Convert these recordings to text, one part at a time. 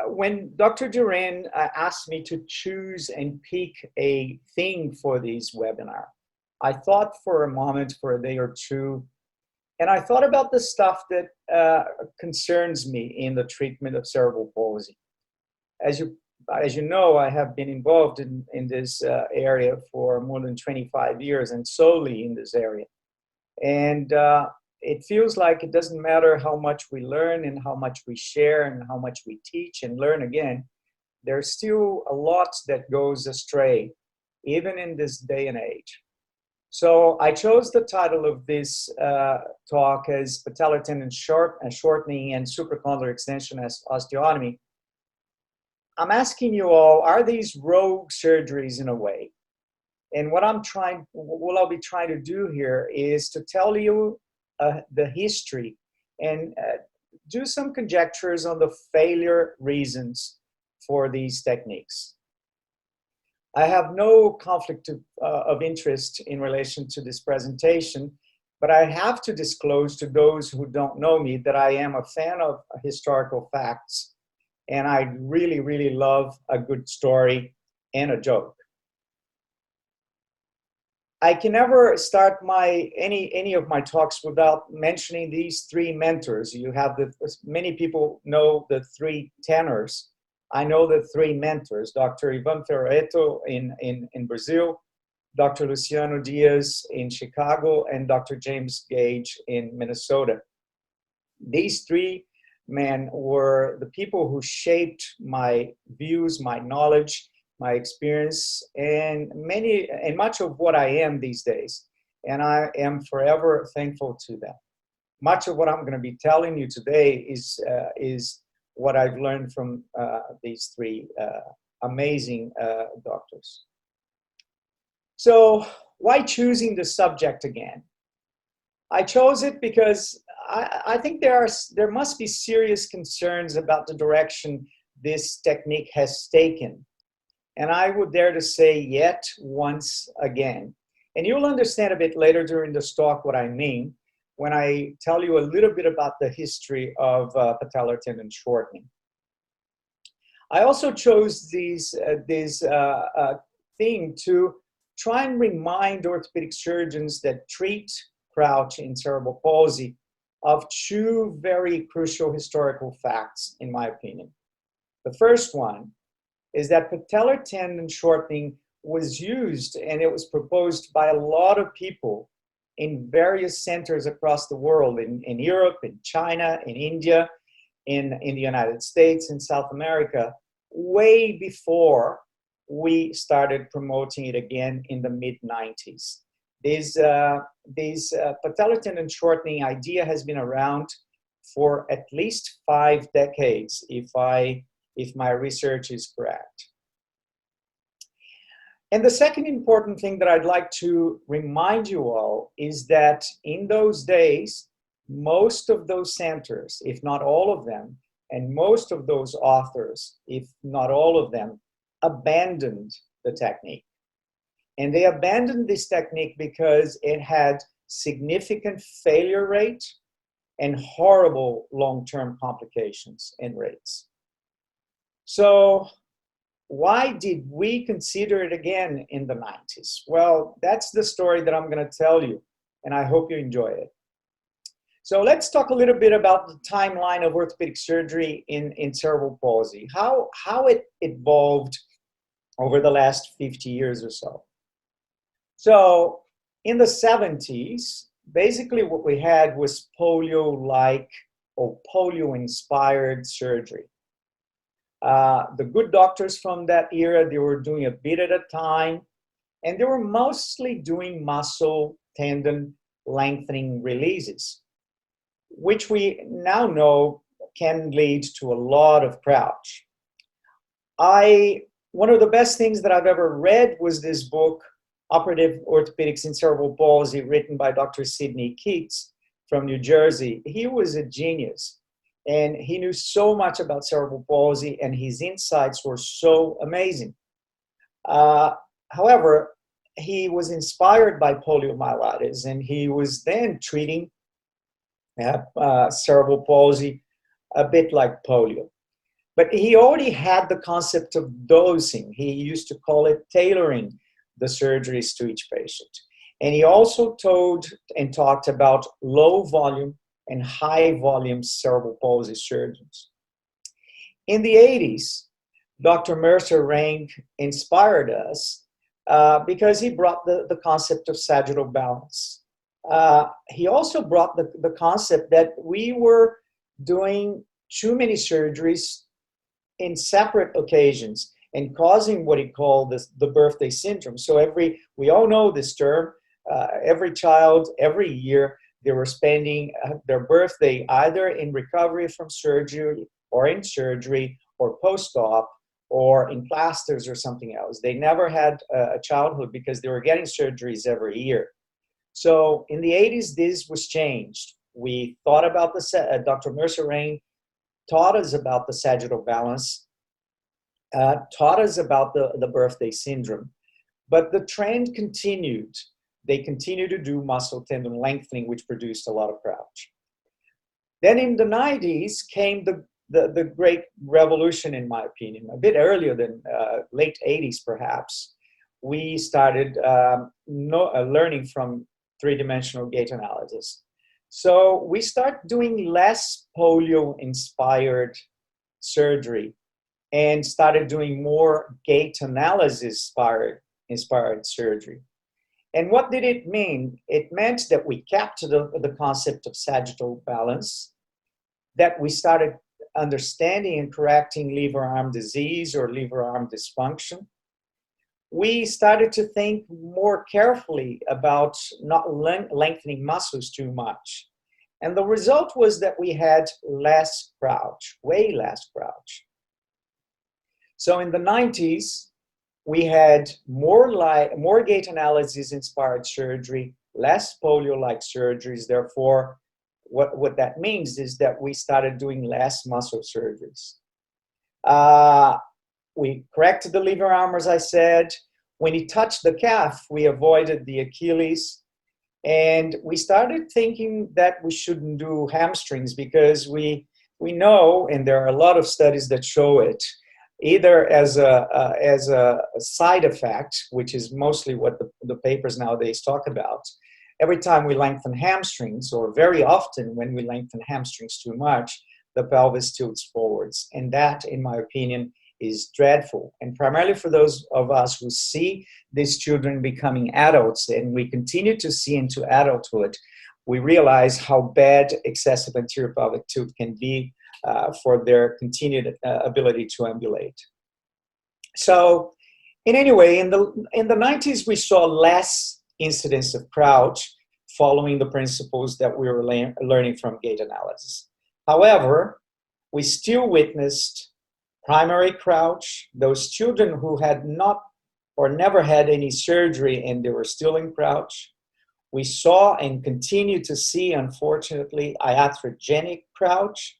when Dr. Duran asked me to choose and pick a theme for this webinar, I thought for a moment, for a day or two, and I thought about the stuff that concerns me in the treatment of cerebral palsy. As you know, I have been involved in this area for more than 25 years and solely in this area. And it feels like it doesn't matter how much we learn and how much we share and how much we teach and learn again, there's still a lot that goes astray, even in this day and age. So I chose the title of this talk as patellar tendon shortening and supracondylar extension as osteotomy. I'm asking you all, are these rogue surgeries in a way? And what I'll be trying to do here is to tell you the history and do some conjectures on the failure reasons for these techniques. I have no conflict of interest in relation to this presentation, but I have to disclose to those who don't know me that I am a fan of historical facts, and I really, really love a good story and a joke. I can never start any of my talks without mentioning these three mentors. You have many people know the three tenors. I know the three mentors: Dr. Ivan Ferreto in Brazil, Dr. Luciano Diaz in Chicago, and Dr. James Gage in Minnesota. These three men were the people who shaped my views, my knowledge, my experience, and much of what I am these days. And I am forever thankful to them. Much of what I'm going to be telling you today is what I've learned from these three amazing doctors. So why choosing the subject again? I chose it because I think there must be serious concerns about the direction this technique has taken. And I would dare to say yet once again. And you'll understand a bit later during this talk what I mean when I tell you a little bit about the history of patellar tendon shortening. I also chose this theme to try and remind orthopedic surgeons that treat crouch in cerebral palsy of two very crucial historical facts, in my opinion. The first one is that patellar tendon shortening was used and it was proposed by a lot of people in various centers across the world, in Europe, in China, in India, in the United States, in South America, way before we started promoting it again in the mid-90s. This patellar tendon shortening idea has been around for at least 5 decades, if my research is correct. And the second important thing that I'd like to remind you all is that in those days, most of those centers, if not all of them, and most of those authors, if not all of them, abandoned the technique. And they abandoned this technique because it had significant failure rate and horrible long-term complications and rates. So why did we consider it again in the 90s? Well, that's the story that I'm going to tell you, and I hope you enjoy it. So let's talk a little bit about the timeline of orthopedic surgery in cerebral palsy, how it evolved over the last 50 years or so. So in the 70s, basically what we had was polio-like or polio-inspired surgery. The good doctors from that era, they were doing a bit at a time, and they were mostly doing muscle tendon lengthening releases, which we now know can lead to a lot of crouch. One of the best things that I've ever read was this book, Operative Orthopedics in Cerebral Palsy, written by Dr. Sidney Keats from New Jersey. He was a genius, and he knew so much about cerebral palsy, and his insights were so amazing. However, he was inspired by poliomyelitis, and he was then treating cerebral palsy a bit like polio. But he already had the concept of dosing. He used to call it tailoring the surgeries to each patient. And he also told and talked about low volume and high volume cerebral palsy surgeons. In the 80s, Dr. Mercer Rank inspired us because he brought the concept of sagittal balance. He also brought the concept that we were doing too many surgeries in separate occasions and causing what he called the birthday syndrome. So we all know this term, every child, every year, they were spending their birthday either in recovery from surgery or in surgery or post-op or in plasters or something else. They never had a childhood because they were getting surgeries every year. So in the 80s, this was changed. We thought about Dr. Mercer Rain taught us about the sagittal balance, taught us about the birthday syndrome, but the trend continued. They continued to do muscle tendon lengthening, which produced a lot of crouch. Then in the 90s came the great revolution, in my opinion, a bit earlier than late 80s perhaps. We started learning from three-dimensional gait analysis. So we start doing less polio-inspired surgery and started doing more gait analysis-inspired surgery. And what did it mean? It meant that we kept the concept of sagittal balance, that we started understanding and correcting lever arm disease or lever arm dysfunction. We started to think more carefully about not lengthening muscles too much. And the result was that we had less crouch, way less crouch. So in the 90s, we had more gait analysis inspired surgery, less polio-like surgeries. Therefore, what that means is that we started doing less muscle surgeries. We corrected the lever arm, as I said. When he touched the calf, we avoided the Achilles. And we started thinking that we shouldn't do hamstrings because we know, and there are a lot of studies that show it, either as a side effect, which is mostly what the papers nowadays talk about. Every time we lengthen hamstrings, or very often when we lengthen hamstrings too much, the pelvis tilts forwards. And that, in my opinion, is dreadful. And primarily for those of us who see these children becoming adults, and we continue to see into adulthood, we realize how bad excessive anterior pelvic tilt can be for their continued ability to ambulate. So, in any way, in the 90s, we saw less incidence of crouch following the principles that we were learning from gait analysis. However, we still witnessed primary crouch, those children who had not or never had any surgery and they were still in crouch. We saw and continue to see, unfortunately, iatrogenic crouch,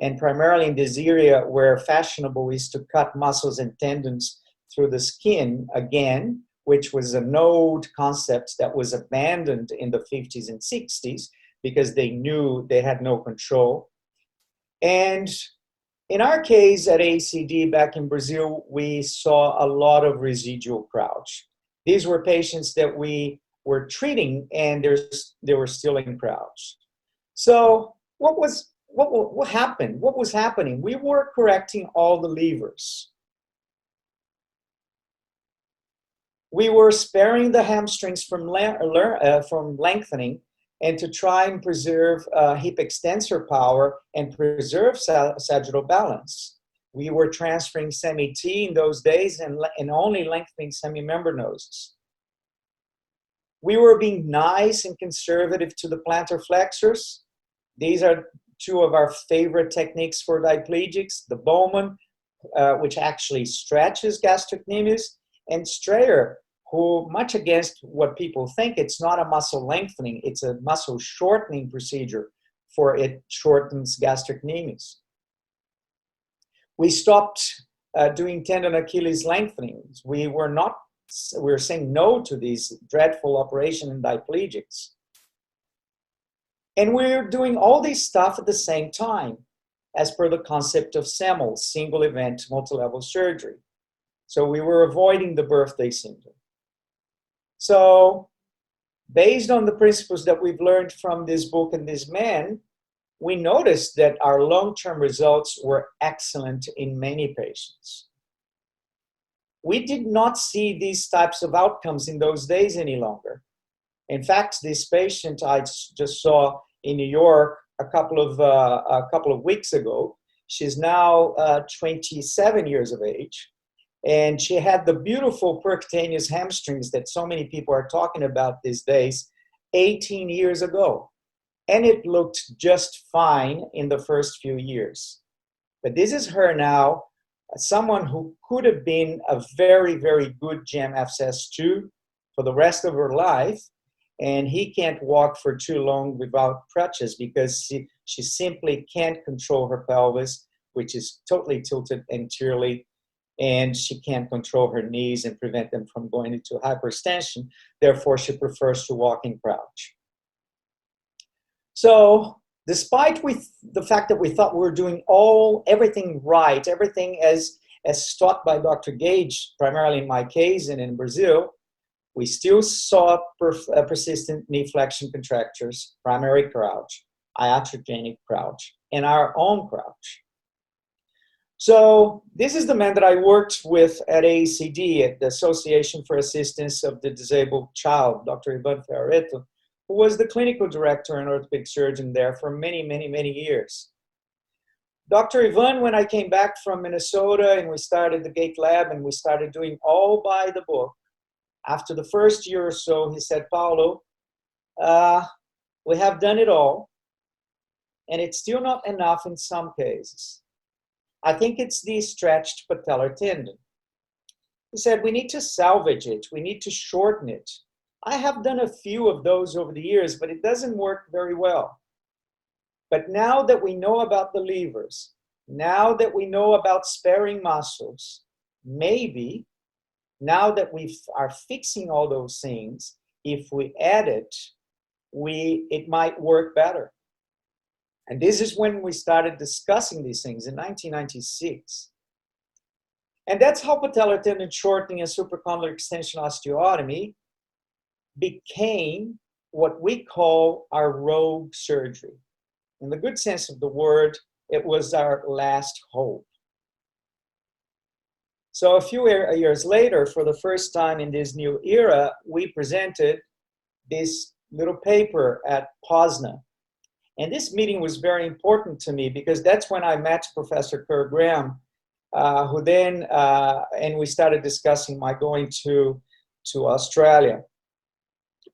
and primarily in this area where fashionable is to cut muscles and tendons through the skin again, which was a node concept that was abandoned in the 50s and 60s because they knew they had no control. And in our case at ACD back in Brazil, we saw a lot of residual crouch. These were patients that we were treating and they were still in crouch. So what happened? What was happening? We were correcting all the levers. We were sparing the hamstrings from lengthening and to try and preserve hip extensor power and preserve sagittal balance. We were transferring semi-T in those days and only lengthening semi-membranoses. We were being nice and conservative to the plantar flexors. These are two of our favorite techniques for diplegics, the Bowman, which actually stretches gastrocnemius, and Strayer, who, much against what people think, it's not a muscle lengthening, it's a muscle shortening procedure, for it shortens gastrocnemius. We stopped doing tendon Achilles lengthenings. We were saying no to these dreadful operation in diplegics. And we're doing all this stuff at the same time. as per the concept of SEML, single event multi-level surgery. So we were avoiding the birthday syndrome. So based on the principles that we've learned from this book and this man, we noticed that our long-term results were excellent in many patients. We did not see these types of outcomes in those days any longer. In fact, this patient I just saw in New York a couple of weeks ago, she's now 27 years of age, and she had the beautiful percutaneous hamstrings that so many people are talking about these days 18 years ago. And it looked just fine in the first few years. But this is her now, someone who could have been a very, very good GM-FCS2 for the rest of her life, and he can't walk for too long without crutches because she simply can't control her pelvis, which is totally tilted anteriorly, and she can't control her knees and prevent them from going into hyperextension. Therefore, she prefers to walk in crouch. So despite the fact that we thought we were doing everything right, everything as taught by Dr. Gage, primarily in my case and in Brazil, we still saw persistent knee flexion contractures, primary crouch, iatrogenic crouch, and our own crouch. So this is the man that I worked with at AACD, at the Association for Assistance of the Disabled Child, Dr. Ivan Ferreto, who was the clinical director and orthopedic surgeon there for many, many, many years. Dr. Ivan, when I came back from Minnesota and we started the Gate Lab and we started doing all by the book, after the first year or so, he said, Paulo, we have done it all, and it's still not enough in some cases. I think it's the stretched patellar tendon. He said, we need to salvage it. We need to shorten it. I have done a few of those over the years, but it doesn't work very well. But now that we know about the levers, now that we know about sparing muscles, maybe now that we are fixing all those things, if we add it, it might work better. And this is when we started discussing these things in 1996. And that's how patellar tendon shortening and supracondylar extension osteotomy became what we call our rogue surgery. In the good sense of the word, it was our last hope. So a few years later, for the first time in this new era, we presented this little paper at Poznan. And this meeting was very important to me because that's when I met Professor Kurt Graham, who then, and we started discussing my going to Australia.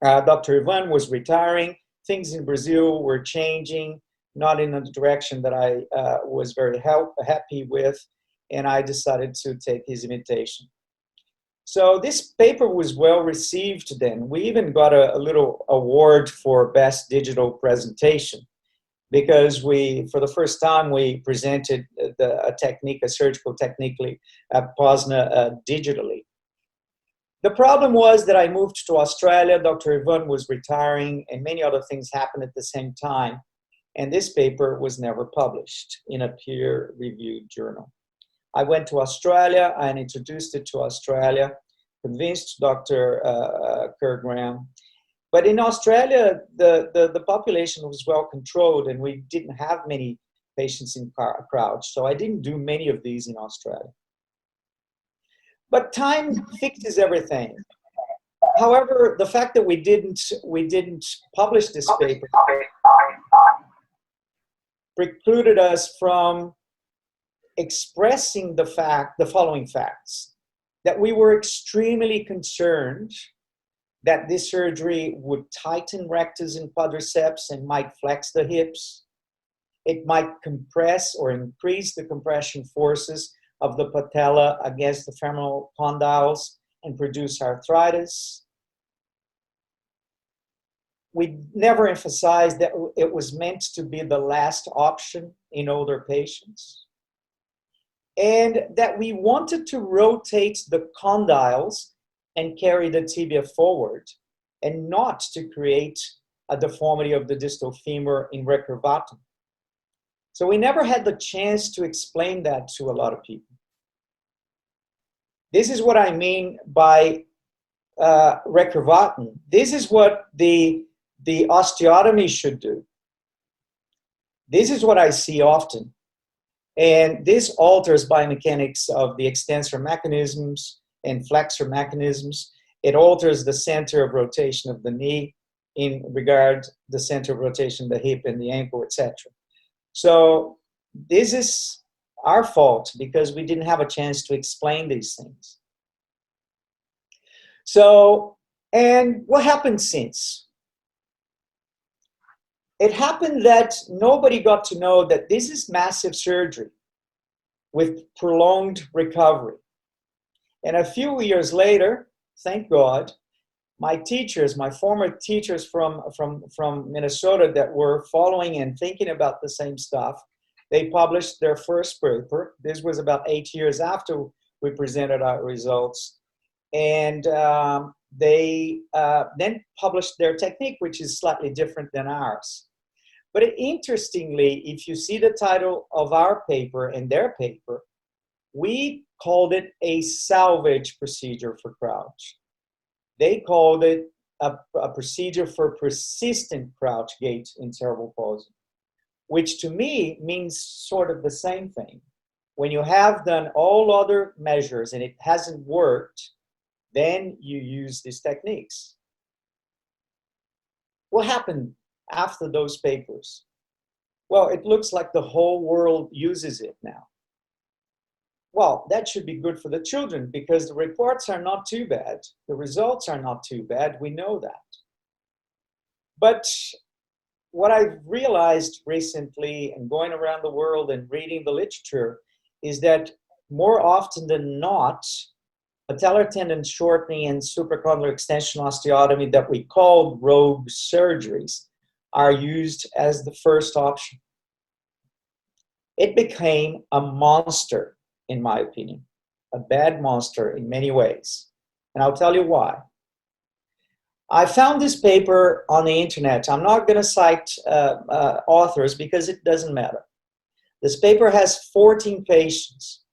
Dr. Ivan was retiring. Things in Brazil were changing, not in the direction that I was very happy with, and I decided to take his invitation. So this paper was well received then. We even got a little award for best digital presentation because for the first time, we presented a surgical technique at Poznan digitally. The problem was that I moved to Australia, Dr. Ivan was retiring, and many other things happened at the same time. And this paper was never published in a peer-reviewed journal. I went to Australia and introduced it to Australia, convinced Dr. Kurt Graham. But in Australia, the population was well controlled and we didn't have many patients in crouch. So I didn't do many of these in Australia. But time fixes everything. However, the fact that we didn't publish this paper precluded us from expressing the following facts: that we were extremely concerned that this surgery would tighten rectus and quadriceps and might flex the hips. It might compress or increase the compression forces of the patella against the femoral condyles and produce arthritis. We never emphasized that it was meant to be the last option in older patients, and that we wanted to rotate the condyles and carry the tibia forward, and not to create a deformity of the distal femur in recurvatum. So we never had the chance to explain that to a lot of people. This is what I mean by recurvatin. This is what the osteotomy should do. This is what I see often. And this alters biomechanics of the extensor mechanisms and flexor mechanisms. It alters the center of rotation of the knee in regard the center of rotation of the hip and the ankle, etc. So this is our fault because we didn't have a chance to explain these things. So, and what happened since? It happened that nobody got to know that this is massive surgery with prolonged recovery. And a few years later, thank God, my teachers, my former teachers from Minnesota that were following and thinking about the same stuff, they published their first paper. This was about 8 years after we presented our results. And they then published their technique, which is slightly different than ours. But interestingly, if you see the title of our paper and their paper, we called it a salvage procedure for crouch. They called it a procedure for persistent crouch gait in cerebral palsy, which to me means sort of the same thing. When you have done all other measures and it hasn't worked, then you use these techniques. What happened after those papers? Well, it looks like the whole world uses it now. Well, that should be good for the children because the reports are not too bad. The results are not too bad. We know that. But what I've realized recently and going around the world and reading the literature is that more often than not, patellar tendon shortening and supracondylar extension osteotomy that we call rogue surgeries are used as the first option. It became a monster, in my opinion, a bad monster in many ways. And I'll tell you why. I found this paper on the internet. I'm not going to cite authors because it doesn't matter. This paper has 14 patients,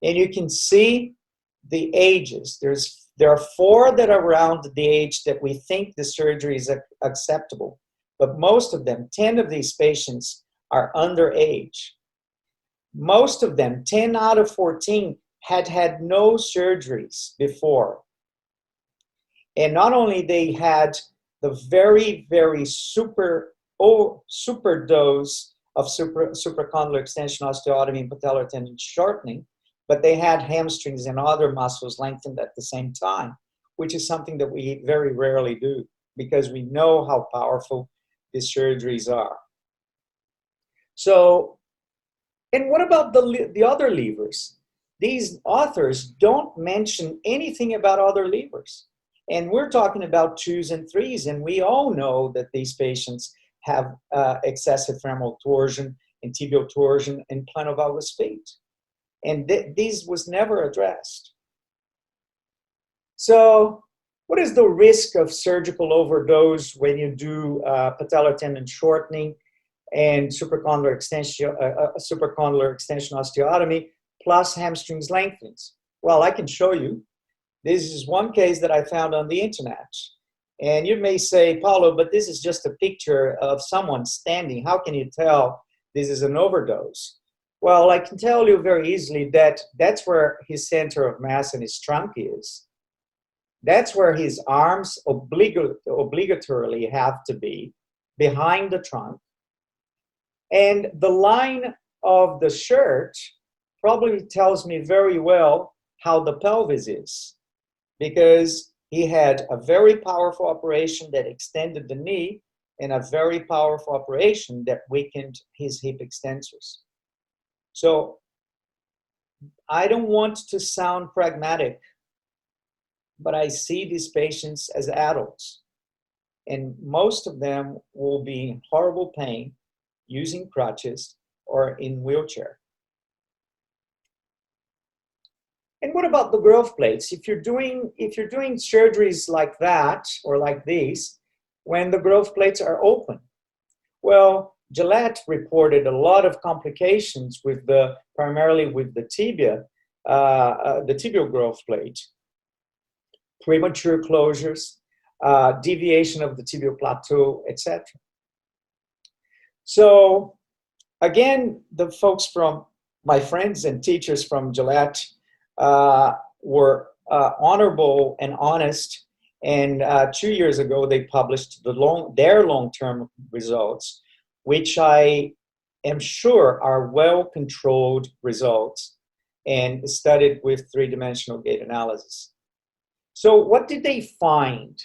and you can see the ages. There are 4 that are around the age that we think the surgery is acceptable, but most of them, 10 of these patients, are underage. Most of them, 10 out of 14, had had no surgeries before. And not only they had the very, very super dose of supracondylar extension osteotomy and patellar tendon shortening, but they had hamstrings and other muscles lengthened at the same time, which is something that we very rarely do because we know how powerful these surgeries are. So, and what about the other levers? These authors don't mention anything about other levers. And we're talking about 2s and 3s, and we all know that these patients have excessive femoral torsion and tibial torsion and plantar valgus feet. And this was never addressed. So what is the risk of surgical overdose when you do patellar tendon shortening and supracondylar extension osteotomy plus hamstrings lengthenings? Well, I can show you. This is one case that I found on the internet. And you may say, Paulo, but this is just a picture of someone standing. How can you tell this is an overdose? Well, I can tell you very easily that that's where his center of mass and his trunk is. That's where his arms obligatorily have to be, behind the trunk. And the line of the shirt probably tells me very well how the pelvis is, because he had a very powerful operation that extended the knee and a very powerful operation that weakened his hip extensors. So I don't want to sound pragmatic, but I see these patients as adults, and most of them will be in horrible pain using crutches or in wheelchair. And what about the growth plates? If you're doing surgeries like that or like these, when the growth plates are open, well, Gillette reported a lot of complications with primarily with the tibia, the tibial growth plate, premature closures, deviation of the tibial plateau, etc. So again, the folks from my friends and teachers from Gillette were honorable and honest. And 2 years ago, they published their long-term results, which I am sure are well-controlled results and studied with three-dimensional gait analysis. So what did they find?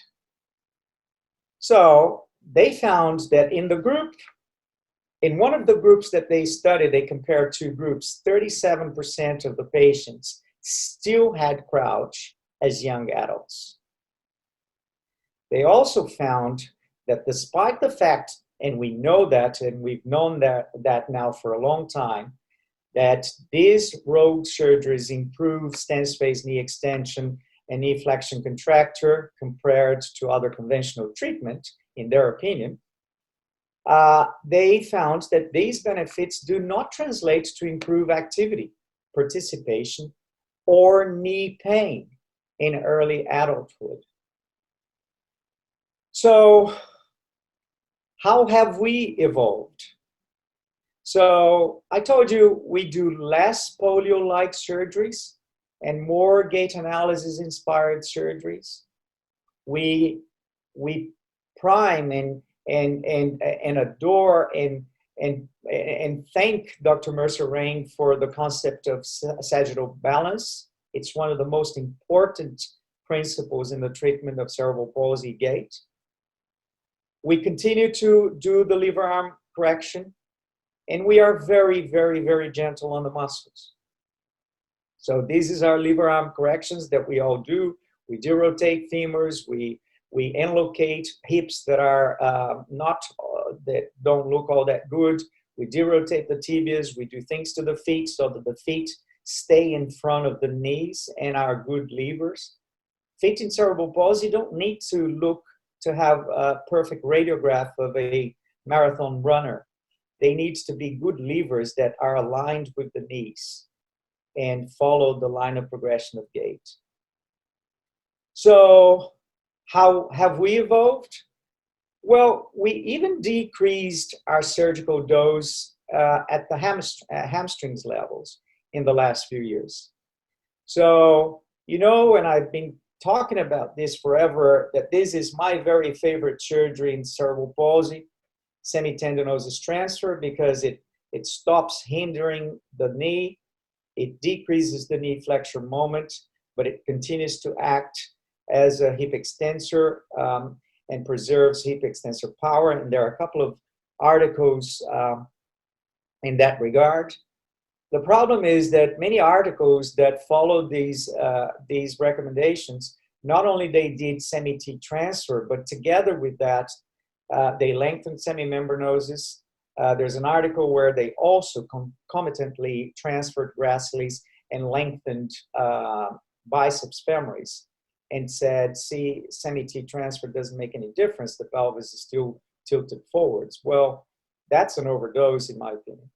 So they found that in one of the groups that they studied, they compared two groups, 37% of the patients still had crouch as young adults. They also found that despite the fact, and we know that, and we've known that now for a long time, that these road surgeries improve stance phase knee extension and knee flexion contracture compared to other conventional treatment, in their opinion, they found that these benefits do not translate to improve activity, participation, or knee pain in early adulthood. So how have we evolved? So I told you we do less polio-like surgeries and more gait analysis-inspired surgeries. We prime and adore and thank Dr. Mercer Rain for the concept of sagittal balance. It's one of the most important principles in the treatment of cerebral palsy gait. We continue to do the lever arm correction, and we are very, very, very gentle on the muscles. So this is our lever arm corrections that we all do. We do rotate femurs, we enlocate hips that are that don't look all that good. We do rotate the tibias, we do things to the feet so that the feet stay in front of the knees and are good levers. Feet in cerebral palsy don't need to have a perfect radiograph of a marathon runner. They need to be good levers that are aligned with the knees and follow the line of progression of gait. So how have we evolved? Well, we even decreased our surgical dose at the hamstrings levels in the last few years. So, you know, and I've been talking about this forever, that this is my very favorite surgery in cerebral palsy, semitendinosus transfer, because it stops hindering the knee, it decreases the knee flexure moment, but it continues to act as a hip extensor and preserves hip extensor power. And there are a couple of articles in that regard. The problem is that many articles that follow these recommendations, not only they did semi-T transfer, but together with that, they lengthened semimembranosus. There's an article where they also concomitantly transferred gracilis and lengthened biceps femoris, and said, see, semi-T transfer doesn't make any difference. The pelvis is still tilted forwards. Well, that's an overdose, in my opinion.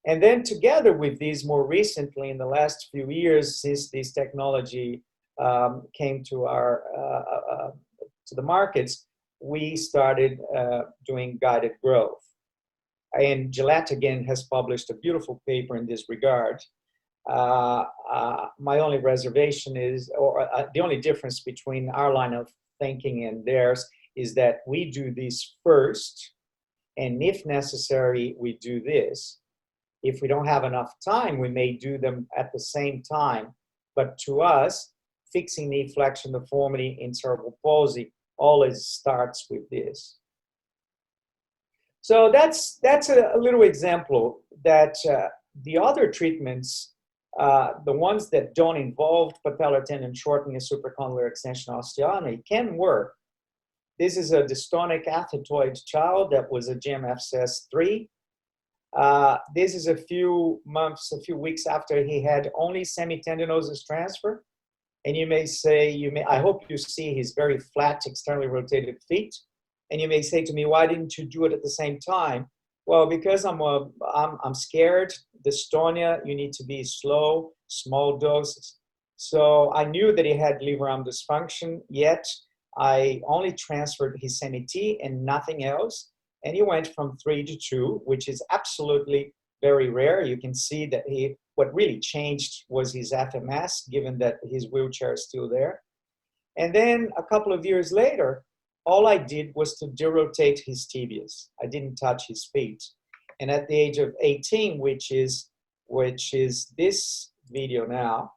And then together with these, more recently, in the last few years, since this technology came to the markets, we started doing guided growth. And Gillette, again, has published a beautiful paper in this regard. My only reservation is, or the only difference between our line of thinking and theirs, is that we do this first, and if necessary, we do this. If we don't have enough time, we may do them at the same time. But to us, fixing knee flexion deformity in cerebral palsy always starts with this. So that's a little example that the other treatments, the ones that don't involve patellar tendon shortening and supracondylar extension osteotomy, can work. This is a dystonic athetoid child that was a GMFCS3. This is a few weeks after he had only semitendinosus transfer. And you may say, I hope you see his very flat, externally rotated feet. And you may say to me, why didn't you do it at the same time? Well, because I'm scared. Dystonia, you need to be slow, small doses. So I knew that he had liver arm dysfunction, yet I only transferred his CMT and nothing else. And he went from 3 to 2, which is absolutely very rare. You can see that what really changed was his FMS, given that his wheelchair is still there. And then a couple of years later, all I did was to derotate his tibias. I didn't touch his feet. And at the age of 18, which is this video now,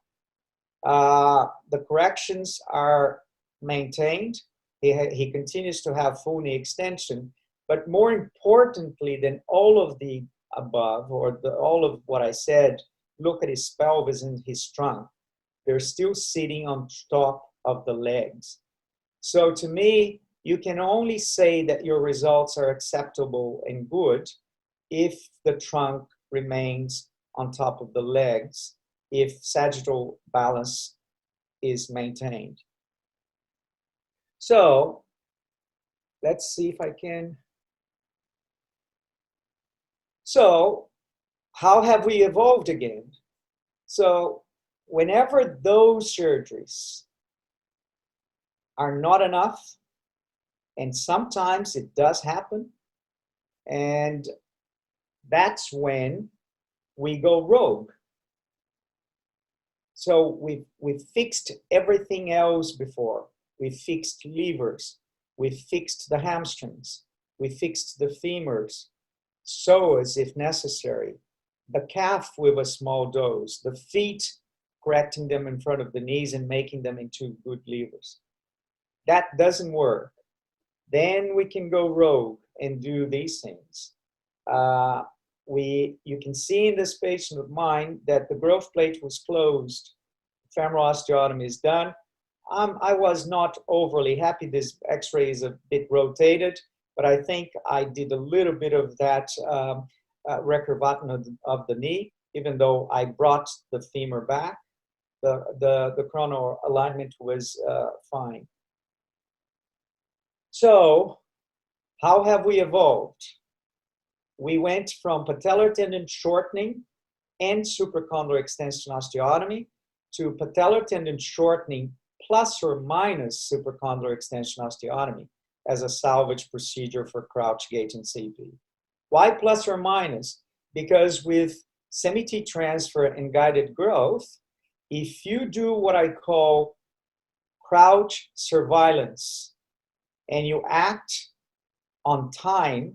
the corrections are maintained. He continues to have full knee extension, but more importantly than all of the above, or all of what I said, look at his pelvis and his trunk. They're still sitting on top of the legs. So to me, you can only say that your results are acceptable and good if the trunk remains on top of the legs, if sagittal balance is maintained. So let's see if I can. So how have we evolved again? So whenever those surgeries are not enough, and sometimes it does happen, and that's when we go rogue. So we've fixed everything else before. We fixed levers, we fixed the hamstrings, we fixed the femurs, psoas if necessary, the calf with a small dose, the feet, correcting them in front of the knees and making them into good levers. That doesn't work. Then we can go rogue and do these things. You can see in this patient of mine that the growth plate was closed, femoral osteotomy is done. I was not overly happy. This x-ray is a bit rotated, but I think I did a little bit of that recurvatum of the knee, even though I brought the femur back. The chrono alignment was fine. So how have we evolved? We went from patellar tendon shortening and supracondylar extension osteotomy to patellar tendon shortening plus or minus supracondylar extension osteotomy as a salvage procedure for crouch gait and CP. Why plus or minus? Because with CMT transfer and guided growth, if you do what I call crouch surveillance and you act on time,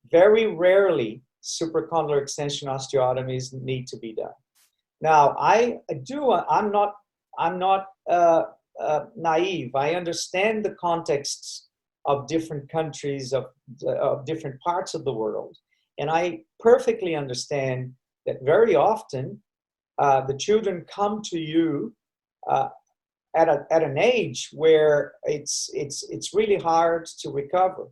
very rarely supracondylar extension osteotomies need to be done. Now, I'm not naive. I understand the contexts of different countries, of different parts of the world. And I perfectly understand that very often the children come to you at an age where it's really hard to recover.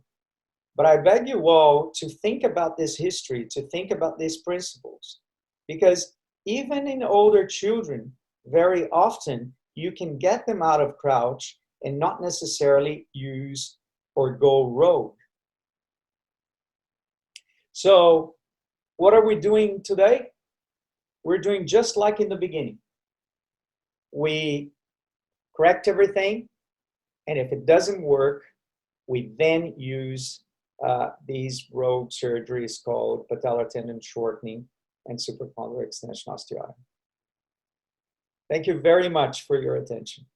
But I beg you all to think about this history, to think about these principles, because even in older children, very often you can get them out of crouch and not necessarily use or go rogue. So what are we doing today? We're doing just like in the beginning. We correct everything, and if it doesn't work, we then use these rogue surgeries called patellar tendon shortening and supracondylar extension osteotomy. Thank you very much for your attention.